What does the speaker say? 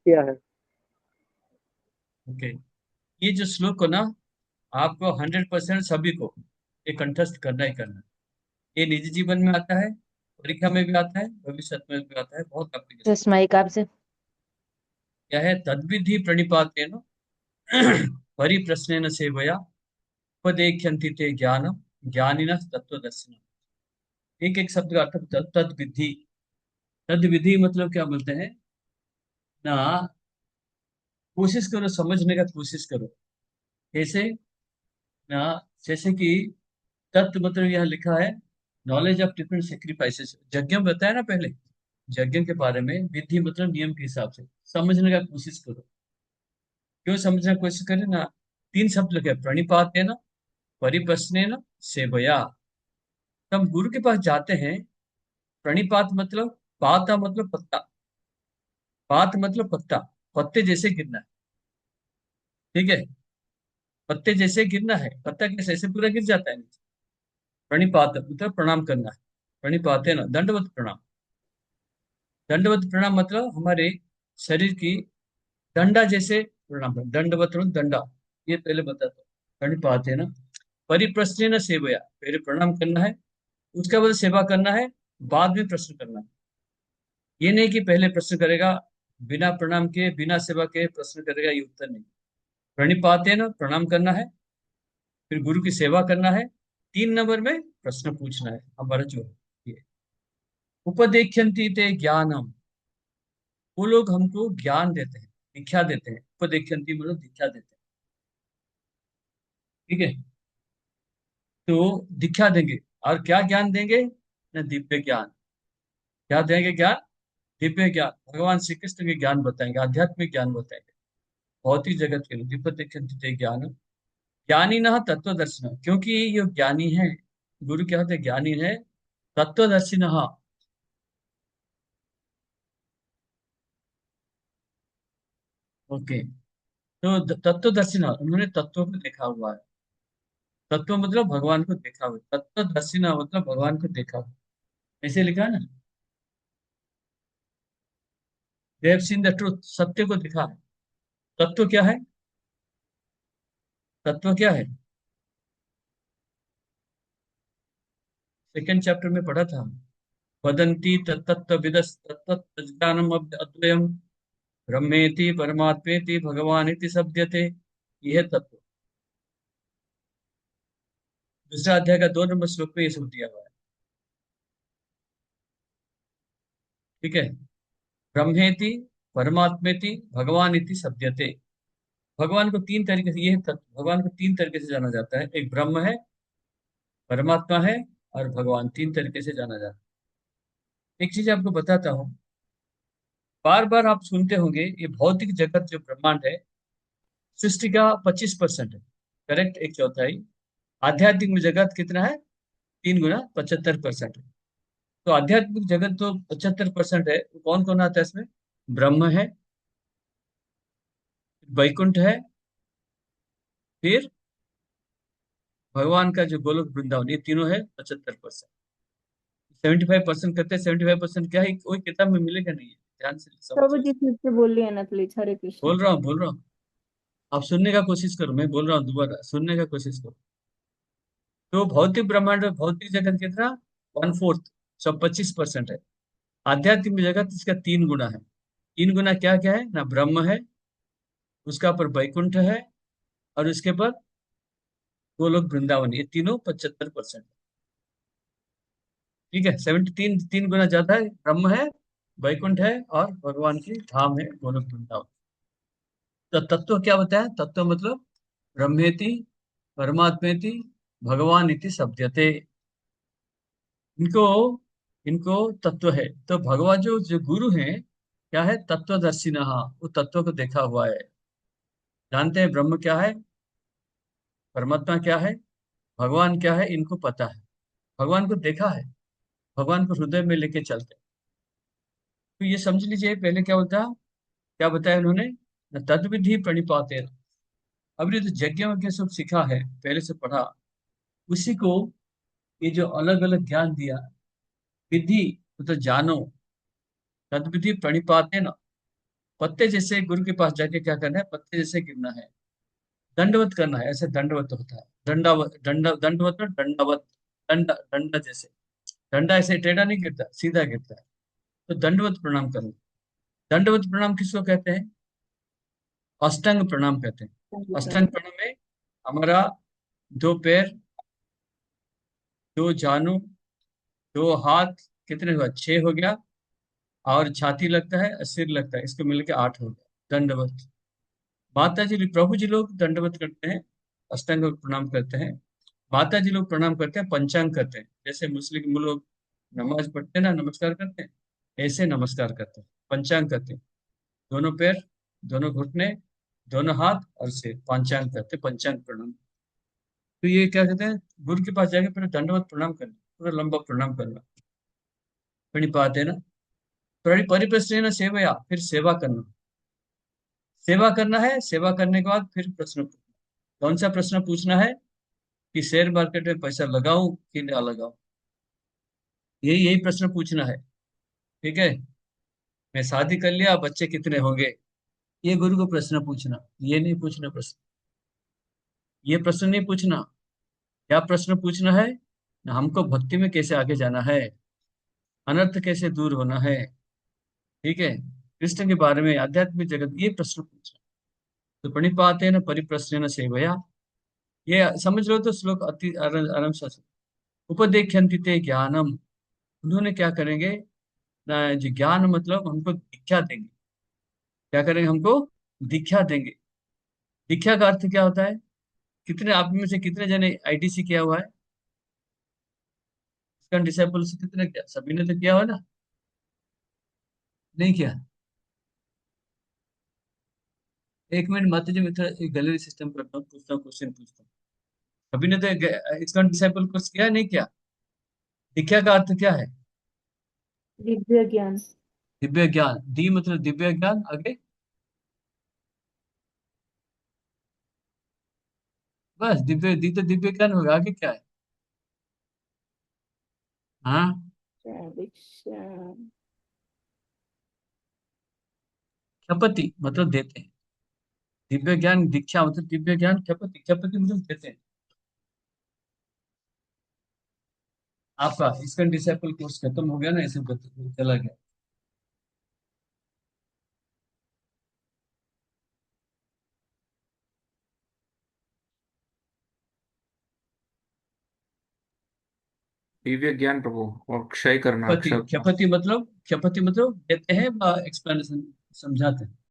किया है। ओके। ये जो श्लोक को ना, आपको 100% सभी को ये कंठस्थ करना ही करना है। ये निजी जीवन में आता है, परीक्षा में भी आता है, भविष्य में भी आता है, बहुत एप्लीकेशन। जस्ट माइक आपसे। क्या है? तद्विधि प्रणिपातेन परिप्रश्नेन सेवया उपदेक्ष्यन्ति ते ज्ञानम ज्ञानिनः तत्त्वदर्शिनः। एक एक शब्द का अर्थ तद्विधि। तद्विधि मतलब क्या बोलते हैं ना, कोशिश करो, समझने का कोशिश करो। कैसे ना, जैसे कि तत्व मतलब यहाँ लिखा है नॉलेज ऑफ डिफरेंट सेक्रीफाइसेस, यज्ञ में बताया ना पहले। यज्ञ के बारे में विधि मतलब नियम के हिसाब से समझने का कोशिश करो। क्यों समझने की कोशिश करें ना? तीन शब्द लिखे, प्रणिपात है ना, परिप्रश्न ना, सेवया। तो हम गुरु के पास जाते हैं। प्रणिपात मतलब, पाता मतलब पत्ता, पात मतलब पत्ता, पत्ते जैसे गिरना है। ठीक है, पत्ते जैसे गिरना है, पत्ता कैसे ऐसे पूरा गिर जाता है नीचे। प्रणिपात मतलब प्रणाम करना है। प्रणिपात है ना, दंडवत प्रणाम। दंडवत प्रणाम मतलब हमारे शरीर की डंडा जैसे प्रणाम करना। दंडवत और दंडा, ये पहले बताता हूँ। प्रणिपात है ना, परिप्रश्न सेवया, पहले प्रणाम करना है, उसके बाद सेवा करना है, बाद में प्रश्न करना है। ये नहीं कि पहले प्रश्न करेगा, बिना प्रणाम के बिना सेवा के प्रश्न करेगा, ये उत्तर नहीं। प्रणिपात है ना, प्रणाम करना है, फिर गुरु की सेवा करना है, 3 नंबर में प्रश्न पूछना है हमारा जो है ये। उपदेख्यन्ति ते ज्ञानम, वो लोग हमको ज्ञान देते हैं, दीक्षा देते हैं। उपदेख्यन्ति मतलब दीक्षा देते हैं। ठीक है, तो दीक्षा देंगे। और क्या ज्ञान देंगे ना? दिव्य ज्ञान। क्या देंगे ज्ञान? दिव्य ज्ञान, भगवान श्री कृष्ण के ज्ञान बताएंगे, आध्यात्मिक ज्ञान बताएंगे, भौतिक जगत के लिए। दिव्य ज्ञान, ज्ञानी न तत्वदर्शन, क्योंकि ये ज्ञानी है। गुरु क्या होते हैं? ज्ञानी है, तत्वदर्शिन। ओके, तो तत्वदर्शिन, उन्होंने तत्व को देखा हुआ है। तत्व मतलब भगवान को देखा हुआ, तत्वदर्शिन मतलब भगवान को देखा हुआ। ऐसे लिखा है ना, देव सीन द ट्रुथ, सत्य को दिखा है। तत्व क्या है? तत्व क्या है? सेकंड चैप्टर में पढ़ा था। वदंती तत्तत्त्वविदस् तत्तज्ज्ञानम् अद्वयम् ब्रह्मेति परमात्मेति भगवानिति शब्दते। यह तत्व दूसरा अध्याय का 2 नंबर श्लोक में ये सब दिया हुआ है। ठीक है, ब्रह्मेति परमात्मेति भगवान इति शब्दते। भगवान को 3 तरीके से, यह तत्व भगवान को 3 तरीके से जाना जाता है। एक ब्रह्म है, परमात्मा है, और भगवान, 3 तरीके से जाना जाता है। एक चीज आपको बताता हूँ, बार बार आप सुनते होंगे, ये भौतिक जगत जो ब्रह्मांड है, सृष्टि का 25% है, करेक्ट, एक चौथाई। आध्यात्मिक जगत कितना है? 3 गुना, 75% है। तो आध्यात्मिक जगत तो 75% है, तो कौन कौन आता है इसमें? ब्रह्म है, वैकुंठ है, फिर भगवान का जो गोलोक वृंदावन, ये तीनों है 75%। 75% करते हैं, 75% क्या है, कोई किताब में मिलेगा नहीं है। ध्यान से प्रभु समझो। जी फिर से बोलिए ना प्लीज। हरे कृष्ण। बोल रहा हूँ, बोल रहा हूँ, आप सुनने का कोशिश करो, मैं बोल रहा हूँ, दोबारा सुनने का कोशिश करो। तो भौतिक ब्रह्मांड में भौतिक जगत कितना? 1/4, सब 25% है। आध्यात्मिक जगत इसका 3 गुना है। 3 गुना क्या क्या है ना? ब्रह्म है, उसका पर वैकुंठ है, और उसके पर गोलोक वृंदावन, ये तीनों 75%। ठीक है, 73, 3 गुना ज्यादा है। ब्रह्म है, वैकुंठ है, और भगवान की धाम है गोलोक वृंदावन। तो तत्व क्या बताया? तत्व मतलब ब्रह्मेति परमात्मेति भगवान इति शब्दते। इनको इनको तत्व है। तो भगवान जो जो गुरु हैं, क्या है? तत्वदर्शी, वो तत्व को देखा हुआ है। जानते हैं ब्रह्म क्या है, परमात्मा क्या है, भगवान क्या है, इनको पता है। भगवान को देखा है, भगवान को हृदय में लेके चलते हैं। तो ये समझ लीजिए, पहले क्या होता, क्या बताया उन्होंने न? तद्विधि प्रणिपाते। अब ये जो यज्ञ वज्ञ सब सीखा है, पहले से पढ़ा, उसी को ये जो अलग अलग ज्ञान दिया, विधि मतलब जानो, तद्विधि प्रणिपाते न, पत्ते जैसे गुरु के पास जाके क्या करना है, पत्ते जैसे गिरना है, दंडवत करना है, ऐसे दंडवत होता है, दंडावत, दंडवत में दंडावत, दंडा दंडा जैसे, डंडा ऐसे टेढ़ा नहीं गिरता, सीधा गिरता है, तो दंडवत प्रणाम करना। दंडवत प्रणाम किसको कहते हैं? अष्टांग प्रणाम कहते हैं। अष्टांग प्रणाम में हमारा दो पैर, दो जानू, दो हाथ, कितने हुआ, छह हो गया, और छाती लगता है और सिर लगता है, इसको मिलके आठ हो गया दंडवत। माता जी प्रभु जी लोग दंडवत करते हैं, अष्टांग प्रणाम करते हैं। माता जी लोग प्रणाम करते हैं, पंचांग करते हैं, जैसे मुस्लिम लोग नमाज पढ़ते हैं ना, नमस्कार करते हैं, ऐसे नमस्कार करते हैं, पंचांग करते हैं। दोनों पैर, दोनों घुटने, दोनों हाथ और सिर, पंचांग करते हैं, पंचांग प्रणाम। तो ये क्या कहते हैं, गुरु के पास जाके पूरा दंडवत प्रणाम करना, पूरा लंबा प्रणाम करना, प्रणिपात है ना, परिप्रश्न सेवया, फिर सेवा करना। सेवा करना है, सेवा करने के बाद फिर प्रश्न पूछना। कौन सा प्रश्न पूछना है? कि शेयर मार्केट में पैसा लगाऊं कि ना लगाऊं, यही यही प्रश्न पूछना है। ठीक है, मैं शादी कर लिया, बच्चे कितने होंगे, ये गुरु को प्रश्न पूछना, ये नहीं पूछना प्रश्न, ये प्रश्न नहीं पूछना। क्या प्रश्न पूछना है? हमको भक्ति में कैसे आगे जाना है, अनर्थ कैसे दूर होना है, ठीक है, कृष्ण के बारे में, आध्यात्मिक जगत, ये प्रश्न पूछना। तो प्रणिपाते न परिप्रश्न सेवया, ये समझ लो तो श्लोक अति आराम से। उपदेख्यन्ति ते ज्ञानम, उन्होंने क्या करेंगे ना, जो ज्ञान मतलब हमको दीक्षा देंगे। क्या करेंगे, हमको दीक्षा देंगे। दीक्षा का अर्थ क्या होता है? कितने आप में से कितने जने आईटीसी किया हुआ है? इसका डिसेबल से कितने किया? सभी ने तो किया हुआ ना? नहीं किया? एक मिनट माता जी, मैं थोड़ा गैलरी सिस्टम करता हूँ, पूछता हूँ, क्वेश्चन पूछता हूँ। सभी ने तो इसका डिसेबल कोर्स किया है, नहीं किया? दीक्षा का अर्थ क्या है? दिव्य ज्ञान। दिव्य ज्ञान, दी मतलब दिव्य ज्ञान, आगे? बस दिव्य, दी तो दिव्य ज्ञान होगा, आगे क्या है? हाँ, दीक्षा। क्षपति मतलब देते हैं, दिव्य ज्ञान दीक्षा मतलब दिव्य ज्ञान, क्षपति, क्षपति मतलब देते हैं। आपका इसका डिसेबल कोर्स खत्म हो गया ना, ऐसे चला गया। दिव्य ज्ञान प्रभु, और क्षय करना क्षपति, अक्षर। क्षपति मतलब, क्षपति मतलब देते हैं, एक्सप्लेनेशन समझाते हैं।